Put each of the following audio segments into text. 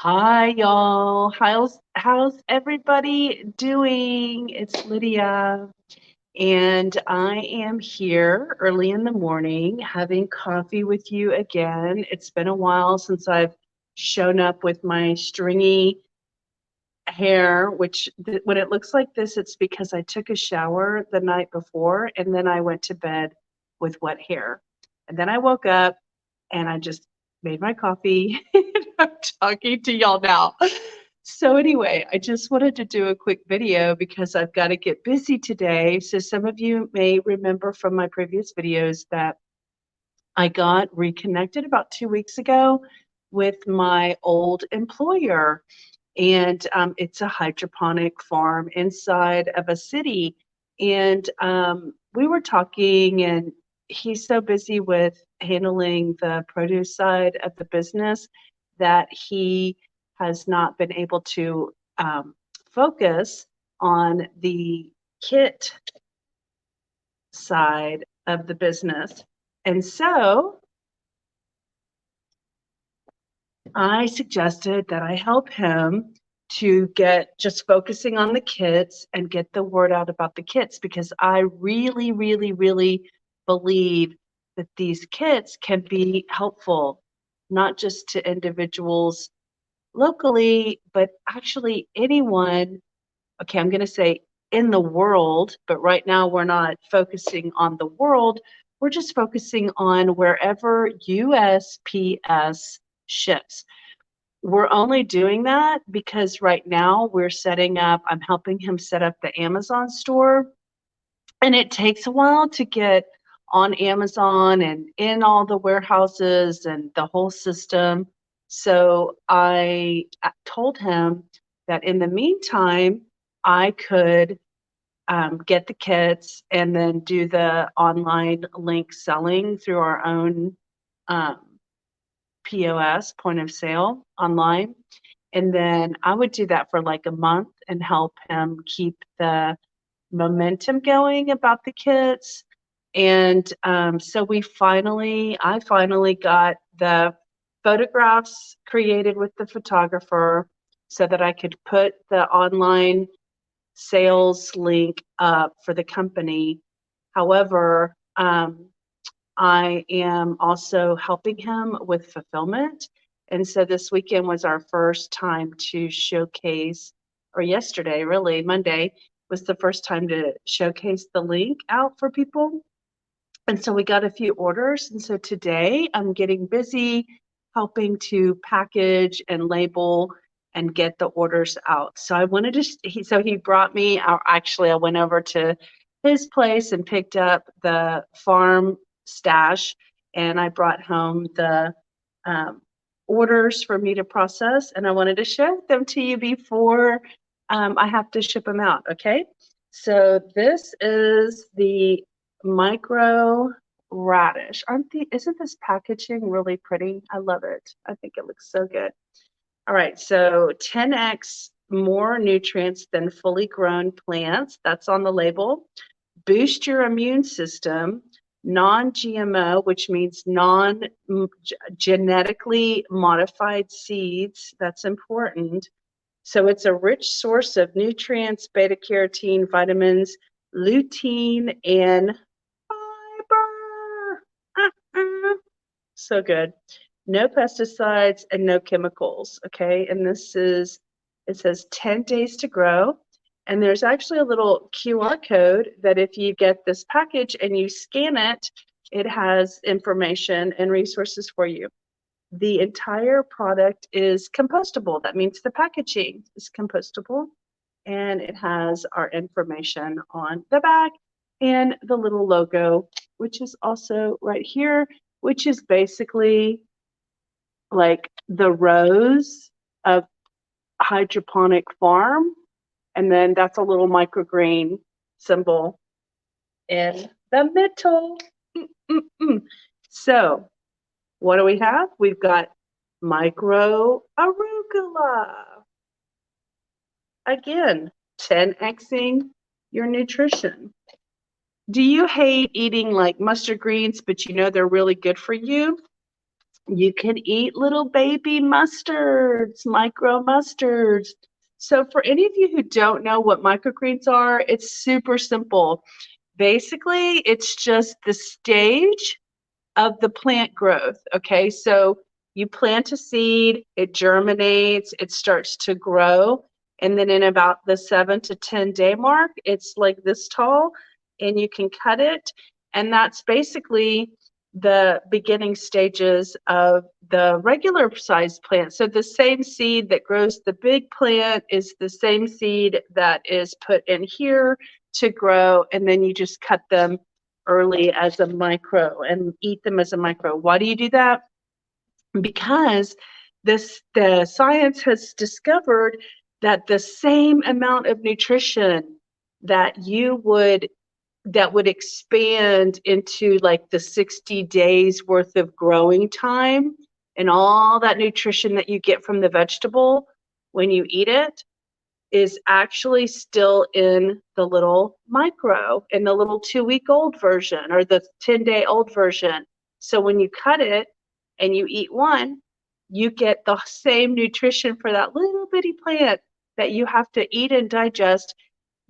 Hi, y'all. How's everybody doing? It's Lydia, and I am here early in the morning having coffee with you again. It's been a while since I've shown up with my stringy hair, which when it looks like this, it's because I took a shower the night before and then I went to bed with wet hair. And then I woke up and I just made my coffee and I'm talking to y'all now. So anyway, I just wanted to do a quick video because I've got to get busy today. So some of you may remember from my previous videos that I got reconnected about 2 weeks ago with my old employer. And it's a hydroponic farm inside of a city. And we were talking, and he's so busy with handling the produce side of the business that he has not been able to focus on the kit side of the business. And so I suggested that I help him to get just focusing on the kits and get the word out about the kits because I really, really, really believe that these kits can be helpful, not just to individuals locally, but actually anyone. Okay, I'm going to say in the world, but right now we're not focusing on the world. We're just focusing on wherever USPS ships. We're only doing that because right now I'm helping him set up the Amazon store. And it takes a while to get on Amazon and in all the warehouses and the whole system. So I told him that in the meantime, I could get the kits and then do the online link selling through our own um, POS, point of sale online. And then I would do that for like a month and help him keep the momentum going about the kits. And so I finally got the photographs created with the photographer so that I could put the online sales link up for the company. However, I am also helping him with fulfillment. And so this weekend was our first time to showcase, or yesterday, really, Monday was the first time to showcase the link out for people. And so we got a few orders. And so today I'm getting busy helping to package and label and get the orders out. So I wanted to, so he brought me, actually, I went over to his place and picked up the farm stash and I brought home the orders for me to process. And I wanted to share them to you before I have to ship them out. Okay. So this is the micro radish. Isn't this packaging really pretty? I love it. I think it looks so good. All right, so 10x more nutrients than fully grown plants. That's on the label. Boost your immune system. Non-GMO, which means non-genetically modified seeds. That's important. So it's a rich source of nutrients, beta carotene, vitamins, lutein, and fiber. So good. No pesticides and no chemicals. Okay. And it says 10 days to grow. And there's actually a little QR code that if you get this package and you scan it, it has information and resources for you. The entire product is compostable. That means the packaging is compostable. And it has our information on the back and the little logo, which is also right here, which is basically like the rows of hydroponic farm. And then that's a little microgreen symbol in the middle. So what do we have? We've got micro arugula. Again, 10xing your nutrition. Do you hate eating like mustard greens, but you know they're really good for you? You can eat little baby mustards, micro mustards. So for any of you who don't know what microgreens are, it's super simple. Basically, it's just the stage of the plant growth. Okay, so you plant a seed, it germinates, it starts to grow, and then in about the 7 to 10 day mark, it's like this tall, and you can cut it. And that's basically the beginning stages of the regular sized plant. So the same seed that grows the big plant is the same seed that is put in here to grow, and then you just cut them early as a micro and eat them as a micro. Why do you do that? Because the science has discovered that the same amount of nutrition that you would that would expand into like the 60 days worth of growing time and all that nutrition that you get from the vegetable when you eat it is actually still in the little micro, in the little 2-week-old version or the 10-day-old version. So when you cut it and you eat one, you get the same nutrition for that little bitty plant that you have to eat and digest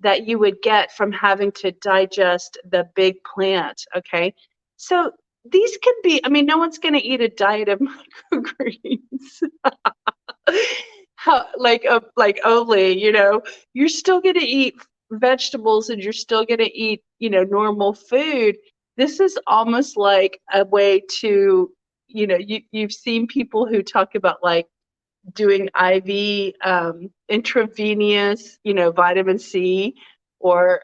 that you would get from having to digest the big plant. Okay. So these can be, I mean, no one's going to eat a diet of microgreens. How, like only, you're still going to eat vegetables and you're still going to eat, normal food. This is almost like a way to, you've seen people who talk about like doing IV intravenous, vitamin C or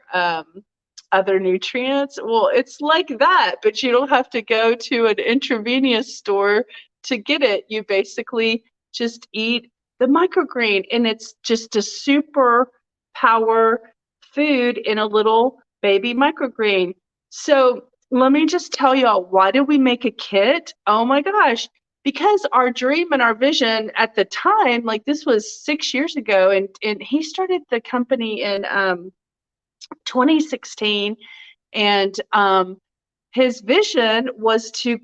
other nutrients. Well, it's like that, but you don't have to go to an intravenous store to get it. You basically just eat the microgreen, and it's just a super power food in a little baby microgreen. So let me just tell y'all, why did we make a kit? Oh my gosh, because our dream and our vision at the time, like this was 6 years ago, and he started the company in 2016, and his vision was to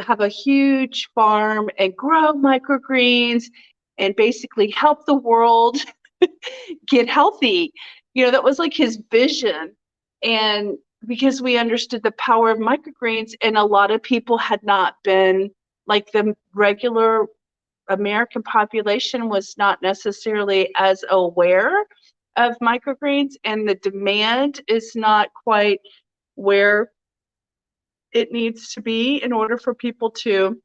have a huge farm and grow microgreens and basically help the world get healthy. That was like his vision. And because we understood the power of microgreens, and a lot of people had not been, like the regular American population was not necessarily as aware of microgreens, and the demand is not quite where it needs to be in order for people to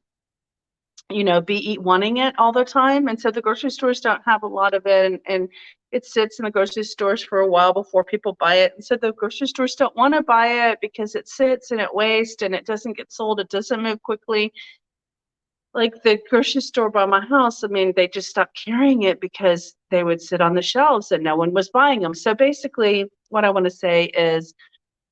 be wanting it all the time. And so the grocery stores don't have a lot of it, and it sits in the grocery stores for a while before people buy it. And so the grocery stores don't want to buy it because it sits and it wastes and it doesn't get sold, it doesn't move quickly. Like the grocery store by my house, I mean, they just stopped carrying it because they would sit on the shelves and no one was buying them. So basically what I want to say is,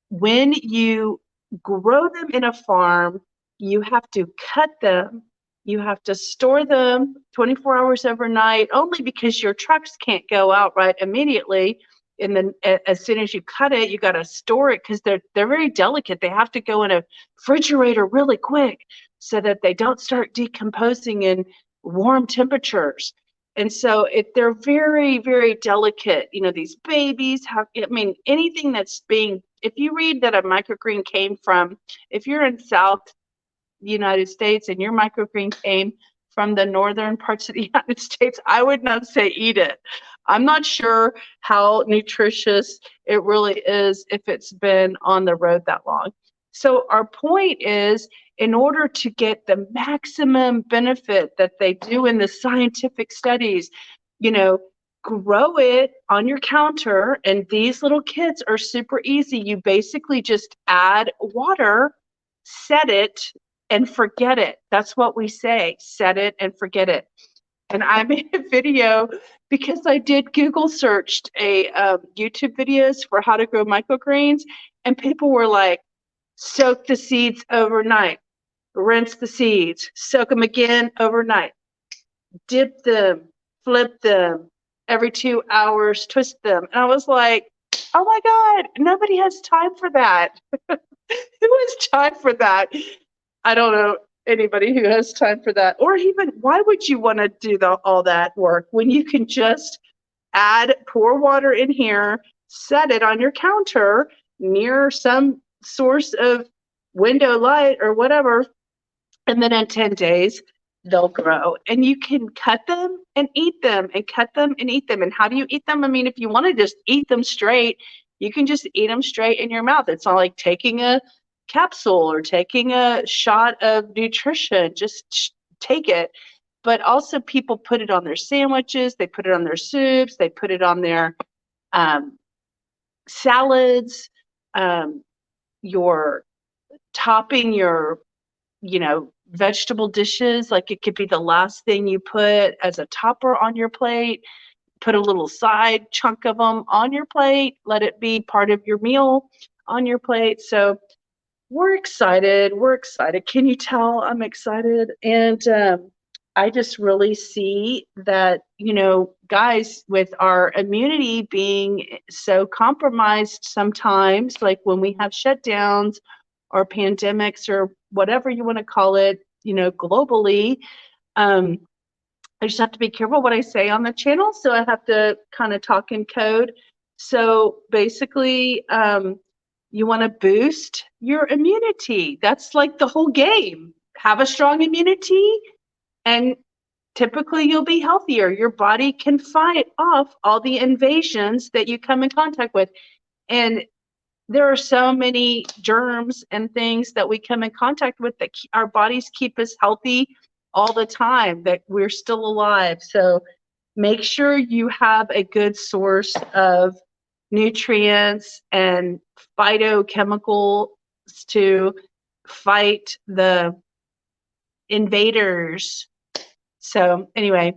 when you grow them in a farm, you have to cut them. You have to store them 24 hours overnight, only because your trucks can't go out right immediately. And then as soon as you cut it, you got to store it because they're very delicate. They have to go in a refrigerator really quick so that they don't start decomposing in warm temperatures. And so they're very, very delicate. These babies have, I mean, anything that's if you read that a microgreen came from, if you're in South United States and your microgreen came from the northern parts of the United States, I would not say eat it. I'm not sure how nutritious it really is if it's been on the road that long. So our point is, in order to get the maximum benefit that they do in the scientific studies, grow it on your counter. And these little kits are super easy. You basically just add water, set it, and forget it. That's what we say, set it and forget it. And I made a video because I did Google searched YouTube videos for how to grow microgreens, and people were like, soak the seeds overnight, rinse the seeds, soak them again overnight, dip them, flip them every 2 hours, twist them. And I was like, oh my God, nobody has time for that. Who has time for that? I don't know. anybody who has time for that. Or even, why would you want to do all that work when you can just pour water in here, set it on your counter near some source of window light or whatever, and then in 10 days, they'll grow. And you can cut them and eat them and cut them and eat them. And how do you eat them? I mean, if you want to just eat them straight, you can just eat them straight in your mouth. It's not like taking a capsule or taking a shot of nutrition. Just take it. But also, people put it on their sandwiches, they put it on their soups, they put it on their salads. You're topping your, vegetable dishes. Like, it could be the last thing you put as a topper on your plate. Put a little side chunk of them on your plate. Let it be part of your meal on your plate. So we're excited. We're excited. Can you tell I'm excited? And I just really see that, guys, with our immunity being so compromised sometimes, like when we have shutdowns or pandemics or whatever you want to call it, globally, I just have to be careful what I say on the channel. So I have to kind of talk in code. So basically, you want to boost your immunity. That's like the whole game. Have a strong immunity, and typically you'll be healthier. Your body can fight off all the invasions that you come in contact with. And there are so many germs and things that we come in contact with that our bodies keep us healthy all the time, that we're still alive. So make sure you have a good source of nutrients and phytochemicals to fight the invaders. So anyway,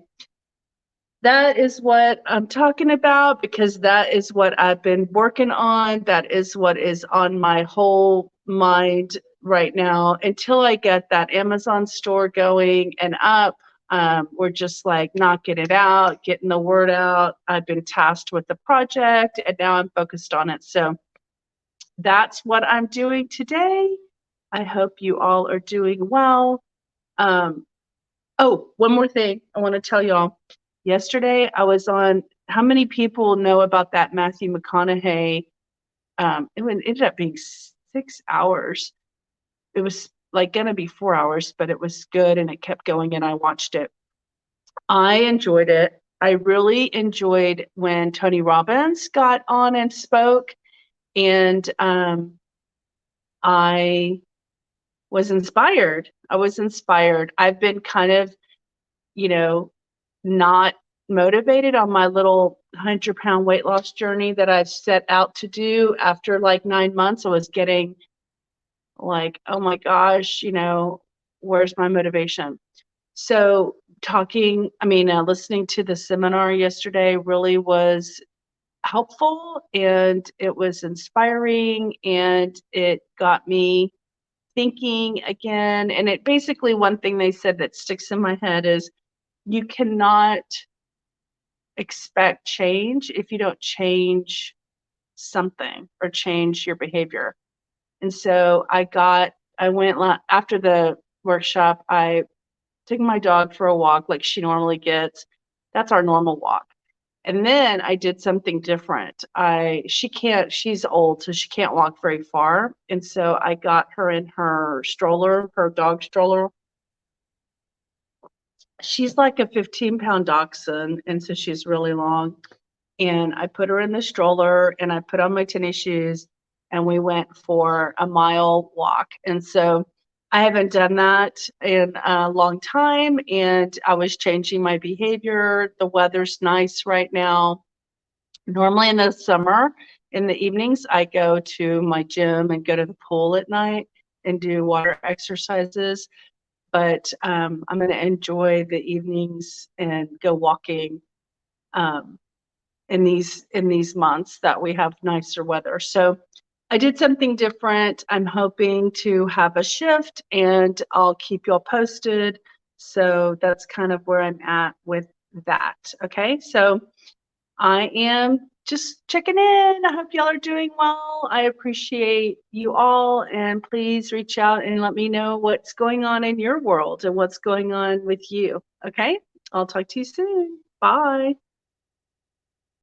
that is what I'm talking about, because that is what I've been working on. That is what is on my whole mind right now. Until I get that Amazon store going and up, we're just like knocking it out, getting the word out. I've been tasked with the project, and now I'm focused on it. So that's what I'm doing today. I hope you all are doing well. Oh, one more thing I want to tell y'all. Yesterday, I was on, how many people know about that Matthew McConaughey? It ended up being 6 hours. It was like going to be 4 hours, but it was good and it kept going and I watched it. I enjoyed it. I really enjoyed when Tony Robbins got on and spoke, and I was inspired. I've been kind of, not motivated on my little 100-pound weight loss journey that I've set out to do. After like 9 months, I was getting like, oh my gosh, where's my motivation? So listening to the seminar yesterday really was helpful, and it was inspiring, and it got me thinking again. And it basically, one thing they said that sticks in my head is, you cannot expect change if you don't change something or change your behavior. And so I went after the workshop, I took my dog for a walk like she normally gets. That's our normal walk. And then I did something different. She's old, so she can't walk very far. And so I got her in her stroller, her dog stroller. She's like a 15-pound dachshund, and so she's really long. And I put her in the stroller, and I put on my tennis shoes, and we went for a mile walk. And so I haven't done that in a long time, and I was changing my behavior. The weather's nice right now. Normally in the summer, in the evenings, I go to my gym and go to the pool at night and do water exercises. But I'm going to enjoy the evenings and go walking in these months that we have nicer weather. So I did something different. I'm hoping to have a shift, and I'll keep you all posted. So that's kind of where I'm at with that. Okay, so I am just checking in. I hope y'all are doing well. I appreciate you all, and please reach out and let me know what's going on in your world and what's going on with you. Okay? I'll talk to you soon. Bye.